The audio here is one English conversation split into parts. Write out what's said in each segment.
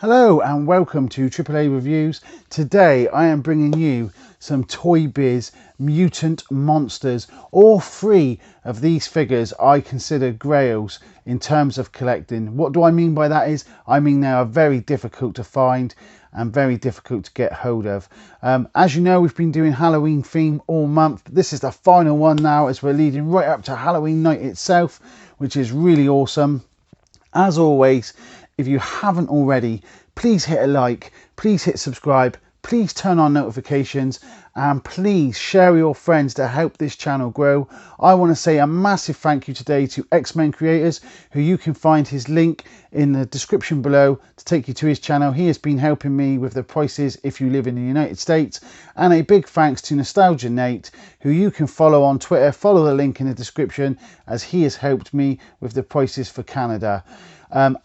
Hello and welcome to AAA Reviews. Today I am bringing you some Toybiz Mutant Monsters. All three of these figures I consider grails in terms of collecting. What do I mean by that is, I mean they are very difficult to find and very difficult to get hold of. As you know, we've been doing Halloween theme all month. This is the final one now as we're leading right up to Halloween night itself, which is really awesome. As always, if you haven't already, please hit a like, please hit subscribe, please turn on notifications, and please share with your friends to help this channel grow. I want to say a massive thank you today to X-Men Creators, who you can find his link in the description below to take you to his channel. He has been helping me with the prices if you live in the United States. And a big thanks to Nostalgia Nate, who you can follow on Twitter. Follow the link in the description, as he has helped me with the prices for Canada.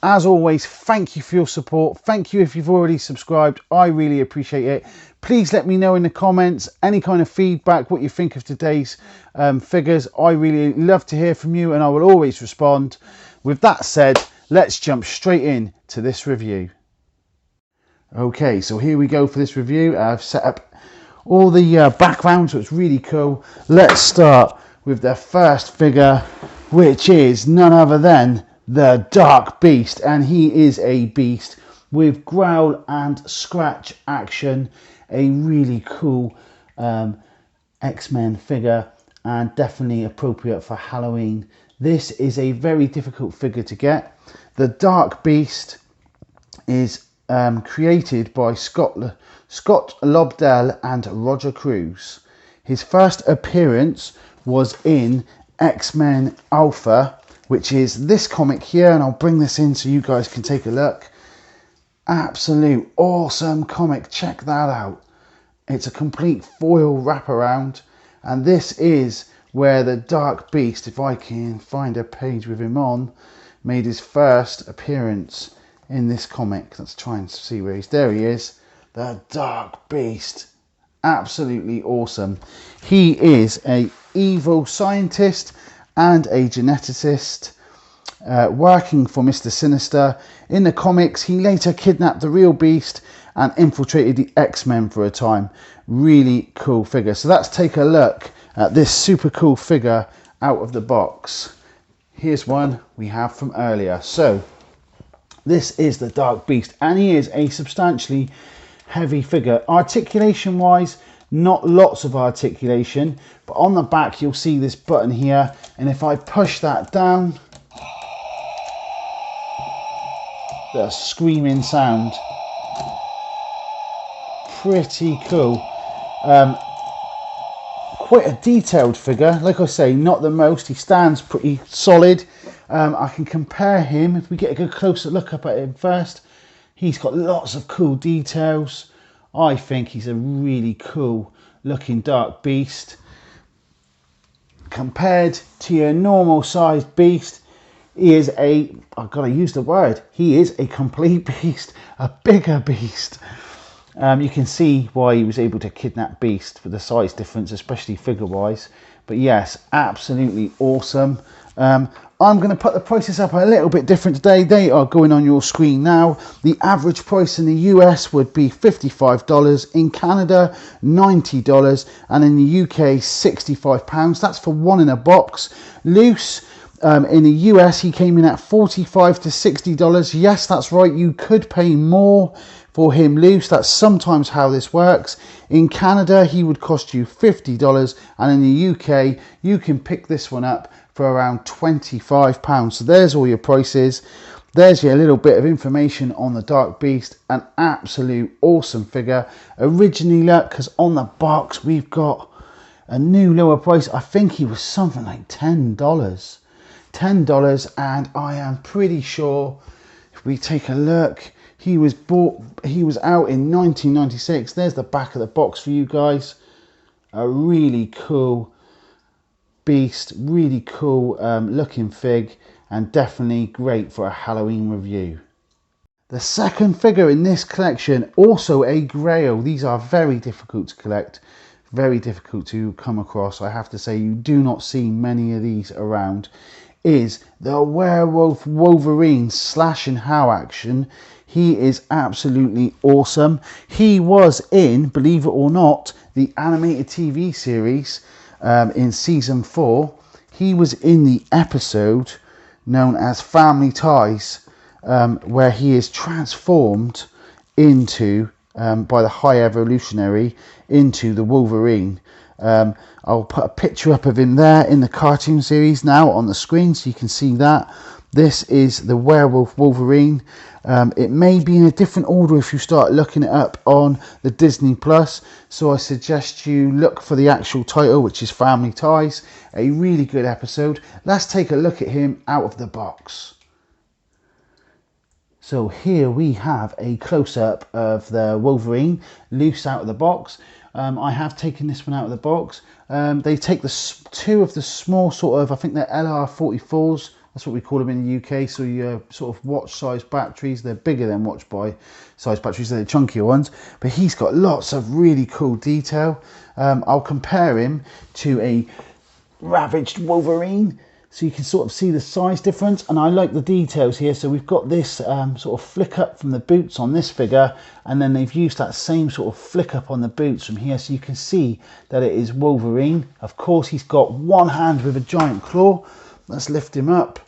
As always, thank you for your support. Thank you if you've already subscribed. I really appreciate it. Please let me know in the comments any kind of feedback, what you think of today's figures. I really love to hear from you and I will always respond. With that said, let's jump straight in to this review. Okay, so here we go for this review. I've set up all the background, so it's really cool. Let's start with the first figure, which is none other than the Dark Beast, and he is a beast with growl and scratch action. A really cool X-Men figure, and definitely appropriate for Halloween. This is a very difficult figure to get. The Dark Beast is created by Scott Lobdell and Roger Cruz. His first appearance was in X-Men Alpha, which is this comic here, and I'll bring this in so you guys can take a look. Absolute awesome comic, check that out. It's a complete foil wraparound, and this is where the Dark Beast, if I can find a page with him on, made his first appearance in this comic. Let's try and see where there he is, the Dark Beast. Absolutely awesome. He is a evil scientist and a geneticist working for Mr. Sinister. In the comics, he later kidnapped the real Beast and infiltrated the X-Men for a time. Really cool figure. So let's take a look at this super cool figure out of the box. Here's one we have from earlier. So this is the Dark Beast, and he is a substantially heavy figure. Articulation wise, not lots of articulation, but on the back you'll see this button here, and if I push that down, the screaming sound. Pretty cool. Quite a detailed figure. Like I say, not the most. He stands pretty solid. I can compare him, if we get a good closer look up at him first. He's got lots of cool details. I think he's a really cool looking Dark Beast. Compared to your normal sized beast, he is I've got to use the word, he is a complete beast, a bigger beast. You can see why he was able to kidnap Beast for the size difference, especially figure wise. But yes, absolutely awesome. I'm going to put the prices up a little bit different today. They are going on your screen now. The average price in the US would be $55, in Canada $90, and in the UK £65. That's for one in a box. Loose, in the US he came in at $45 to $60. Yes, that's right, you could pay more for him loose. That's sometimes how this works. In Canada he would cost you $50, and in the UK you can pick this one up for around £25. So there's all your prices. There's your little bit of information on the Dark Beast. An absolute awesome figure. Originally, look, because on the box we've got a new lower price. I think he was something like $10, and I am pretty sure, if we take a look, he was out in 1996. There's the back of the box for you guys. A really cool beast, really cool looking fig, and definitely great for a Halloween review. The second figure in this collection, also a grail. These are very difficult to collect, very difficult to come across. I have to say, you do not see many of these around. is the Werewolf Wolverine slash and how action. He is absolutely awesome. He was in, believe it or not, the animated TV series in season 4. He was in the episode known as Family Ties, where he is transformed into, by the High Evolutionary, into the Wolverine. I'll put a picture up of him there in the cartoon series now on the screen so you can see that. This is the Werewolf Wolverine. It may be in a different order if you start looking it up on the Disney Plus, so I suggest you look for the actual title, which is Family Ties. A really good episode. Let's take a look at him out of the box. So here we have a close-up of the Wolverine loose out of the box. I have taken this one out of the box. They take two of the small sort of, I think they're LR44s. That's what we call them in the UK. So your sort of watch size batteries. They're bigger than watch by size batteries. They're the chunkier ones. But he's got lots of really cool detail. I'll compare him to a Ravaged Wolverine, so you can sort of see the size difference, and I like the details here. So we've got this sort of flick up from the boots on this figure, and then they've used that same sort of flick up on the boots from here, so you can see that it is Wolverine. Of course, he's got one hand with a giant claw. Let's lift him up,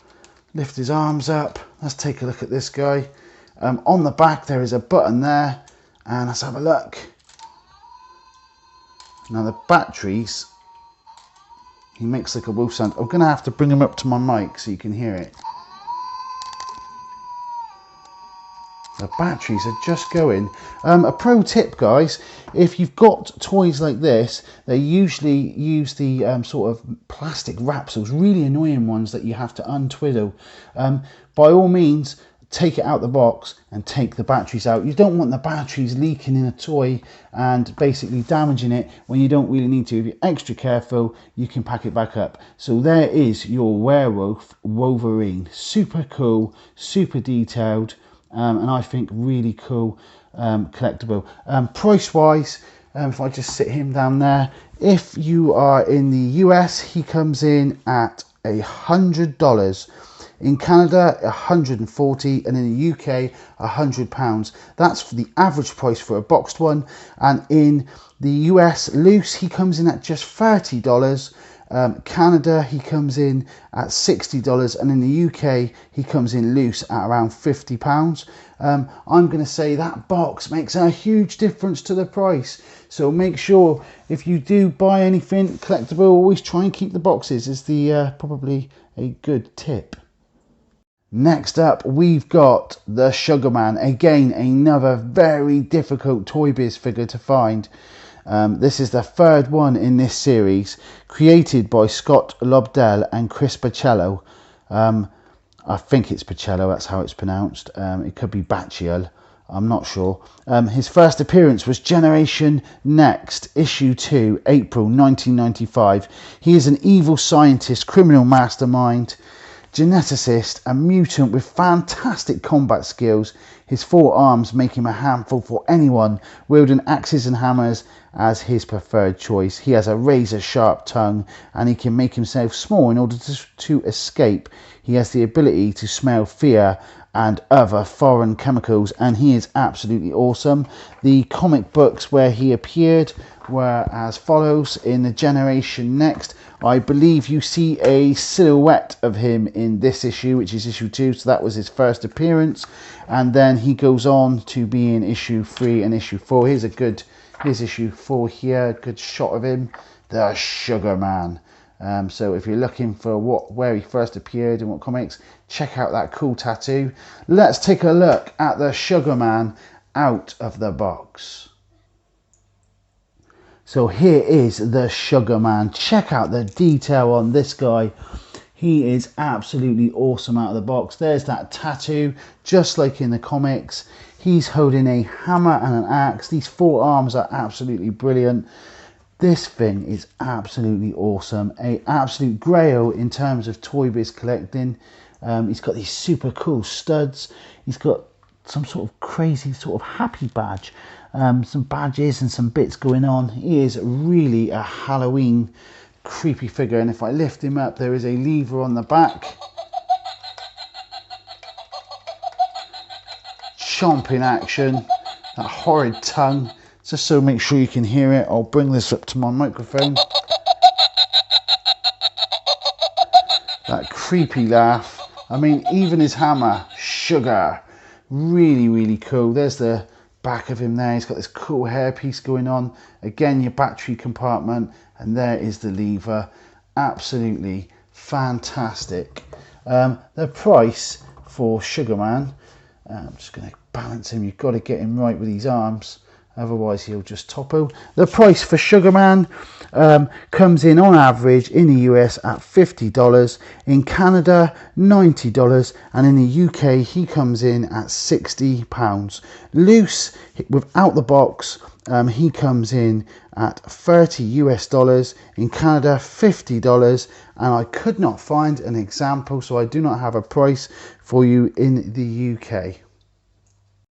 lift his arms up. Let's take a look at this guy. On the back there is a button there, and let's have a look. Now the batteries, he makes like a wolf sound. I'm going to have to bring him up to my mic so you can hear it. The batteries are just going. A pro tip, guys, if you've got toys like this, they usually use the sort of plastic wraps, those really annoying ones that you have to untwiddle. By all means, take it out the box and take the batteries out. You don't want the batteries leaking in a toy and basically damaging it when you don't really need to. If you're extra careful, you can pack it back up. So there is your Werewolf Wolverine. Super cool, super detailed, and I think really cool collectible. Price wise, if I just sit him down there, if you are in the US, he comes in at $100. In Canada, $140, and in the UK, £100. That's for the average price for a boxed one. And in the US loose, he comes in at just $30. Canada, he comes in at $60, and in the UK, he comes in loose at around £50. I'm going to say that box makes a huge difference to the price. So make sure if you do buy anything collectible, always try and keep the boxes. Is the probably a good tip. Next up, we've got the Sugar Man. Again, another very difficult Toybiz figure to find. This is the third one in this series, created by Scott Lobdell and Chris Baccello. I think it's Baccello, that's how it's pronounced. It could be Baccial, I'm not sure. His first appearance was Generation Next, issue 2, April 1995. He is an evil scientist, criminal mastermind, geneticist, a mutant with fantastic combat skills. His 4 arms make him a handful for anyone wielding axes and hammers as his preferred choice. He has a razor sharp tongue and he can make himself small in order to escape. He has the ability to smell fear and other foreign chemicals, and he is absolutely awesome. The comic books where he appeared were as follows. In the Generation Next, I believe you see a silhouette of him in this issue, which is issue 2, so that was his first appearance, and then he goes on to be in issue 3 and issue 4. Here's issue 4 here, good shot of him, the Sugar Man. So if you're looking for where he first appeared and what comics, check out that cool tattoo. Let's take a look at the Sugar Man out of the box. So here is the Sugar Man. Check out the detail on this guy. He is absolutely awesome out of the box. There's that tattoo, just like in the comics. He's holding a hammer and an axe. These 4 arms are absolutely brilliant. This thing is absolutely awesome. A absolute grail in terms of Toybiz collecting. He's got these super cool studs. He's got some sort of crazy sort of happy badge. Some badges and some bits going on. He is really a Halloween creepy figure, and if I lift him up, there is a lever on the back. Chomping action, that horrid tongue. Just so make sure you can hear it, I'll bring this up to my microphone. That creepy laugh. I mean, even his hammer, sugar. Really cool. There's the back of him there. He's got this cool hairpiece going on. Again, your battery compartment, and there is the lever. Absolutely fantastic. The price for Sugar Man, I'm just going to balance him. You've got to get him right with these arms, otherwise he'll just topple. The price for Sugar Man comes in on average in the US at $50, in Canada $90, and in the UK he comes in at £60. Loose, without the box, he comes in at $30 US, in Canada $50, and I could not find an example, so I do not have a price for you in the UK.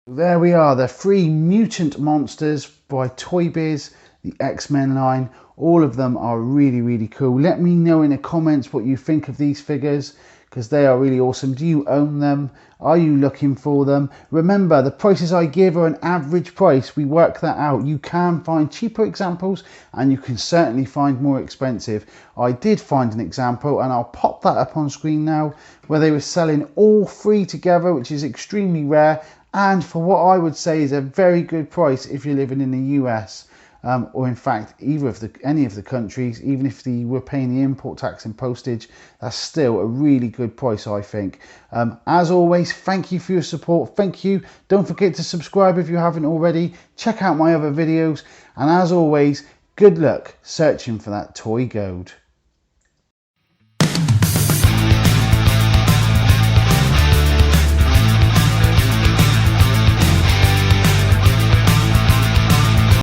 There we are, the 3 Mutant Monsters by Toybiz, the X-Men line. All of them are really cool. Let me know in the comments what you think of these figures, because they are really awesome. Do you own them? Are you looking for them? Remember, the prices I give are an average price. We work that out. You can find cheaper examples, and you can certainly find more expensive. I did find an example, and I'll pop that up on screen now, where they were selling all 3 together, which is extremely rare, and for what I would say is a very good price if you're living in the US, or in fact any of the countries. Even if you were paying the import tax and postage, that's still a really good price, I think. As always, thank you for your support. Thank you. Don't forget to subscribe if you haven't already. Check out my other videos, and as always, good luck searching for that toy gold.